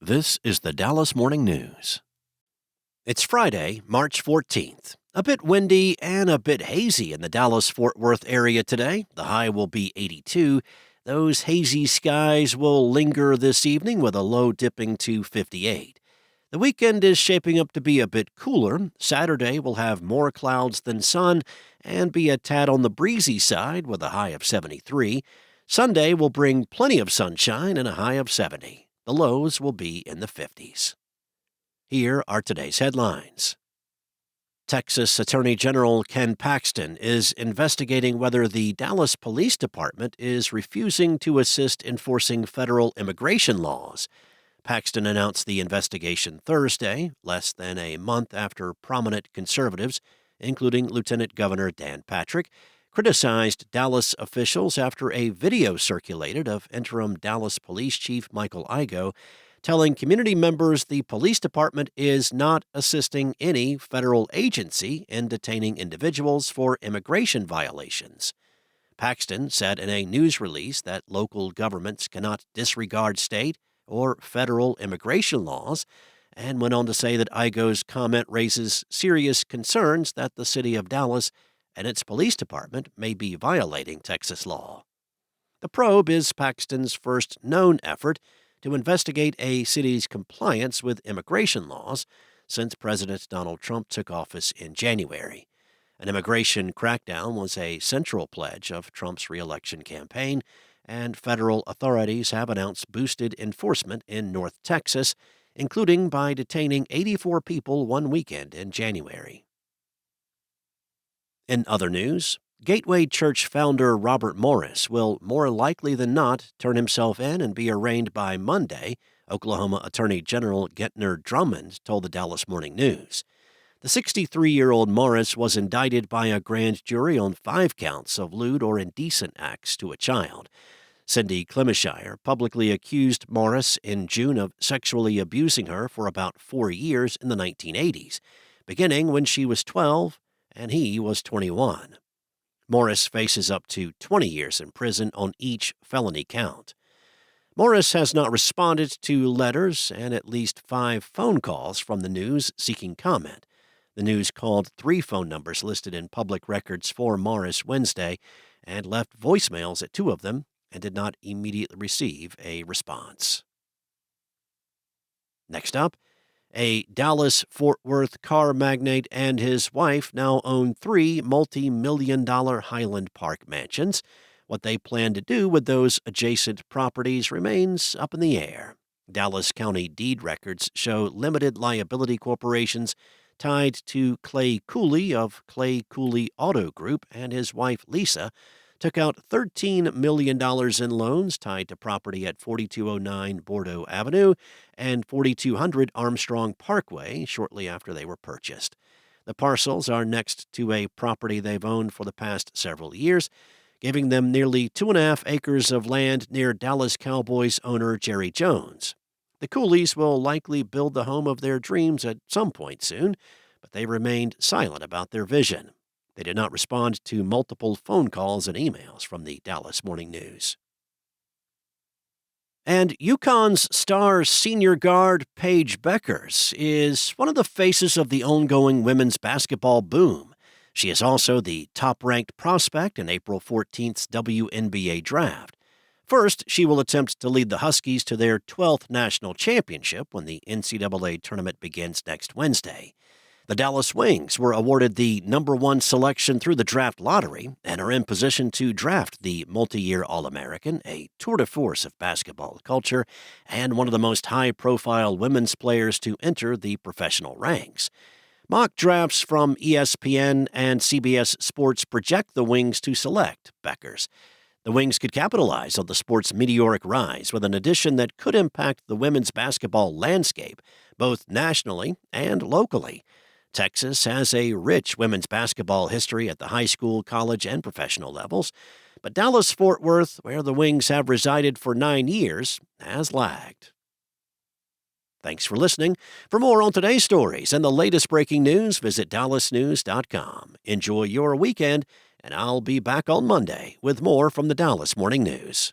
This is the Dallas Morning News. It's Friday, March 14th. A bit windy and a bit hazy in the Dallas-Fort Worth area today. The high will be 82. Those hazy skies will linger this evening with a low dipping to 58. The weekend is shaping up to be a bit cooler. Saturday will have more clouds than sun and be a tad on the breezy side with a high of 73. Sunday will bring plenty of sunshine and a high of 70. The lows will be in the 50s. Here are today's headlines. Texas Attorney General Ken Paxton is investigating whether the Dallas Police Department is refusing to assist enforcing federal immigration laws. Paxton announced the investigation Thursday, less than a month after prominent conservatives, including Lieutenant Governor Dan Patrick, criticized Dallas officials after a video circulated of interim Dallas Police Chief Michael Igoe telling community members the police department is not assisting any federal agency in detaining individuals for immigration violations. Paxton said in a news release that local governments cannot disregard state or federal immigration laws, and went on to say that Igoe's comment raises serious concerns that the city of Dallas and its police department may be violating Texas law. The probe is Paxton's first known effort to investigate a city's compliance with immigration laws since President Donald Trump took office in January. An immigration crackdown was a central pledge of Trump's re-election campaign, and federal authorities have announced boosted enforcement in North Texas, including by detaining 84 people one weekend in January. In other news, Gateway Church founder Robert Morris will more likely than not turn himself in and be arraigned by Monday, Oklahoma Attorney General Gentner Drummond told the Dallas Morning News. The 63-year-old Morris was indicted by a grand jury on 5 counts of lewd or indecent acts to a child. Cindy Clemishire publicly accused Morris in June of sexually abusing her for about 4 years in the 1980s, beginning when she was 12 and he was 21. Morris faces up to 20 years in prison on each felony count. Morris has not responded to letters and at least 5 phone calls from the news seeking comment. The news called 3 phone numbers listed in public records for Morris Wednesday and left voicemails at 2 of them and did not immediately receive a response. Next up, a Dallas-Fort Worth car magnate and his wife now own 3 multi-million-dollar Highland Park mansions. What they plan to do with those adjacent properties remains up in the air. Dallas County deed records show limited liability corporations tied to Clay Cooley of Clay Cooley Auto Group and his wife Lisa took out $13 million in loans tied to property at 4209 Bordeaux Avenue and 4200 Armstrong Parkway shortly after they were purchased. The parcels are next to a property they've owned for the past several years, giving them nearly 2.5 acres of land near Dallas Cowboys owner Jerry Jones. The Cooleys will likely build the home of their dreams at some point soon, but they remained silent about their vision. They did not respond to multiple phone calls and emails from the Dallas Morning News. And UConn's star senior guard Paige Bueckers is one of the faces of the ongoing women's basketball boom. She is also the top-ranked prospect in April 14th's WNBA draft. First, she will attempt to lead the Huskies to their 12th national championship when the NCAA tournament begins next Wednesday. The Dallas Wings were awarded the number 1 selection through the draft lottery and are in position to draft the multi-year All-American, a tour de force of basketball culture, and one of the most high-profile women's players to enter the professional ranks. Mock drafts from ESPN and CBS Sports project the Wings to select Bueckers. The Wings could capitalize on the sport's meteoric rise with an addition that could impact the women's basketball landscape, both nationally and locally. Texas has a rich women's basketball history at the high school, college, and professional levels, but Dallas-Fort Worth, where the Wings have resided for 9 years, has lagged. Thanks for listening. For more on today's stories and the latest breaking news, visit dallasnews.com. Enjoy your weekend, and I'll be back on Monday with more from the Dallas Morning News.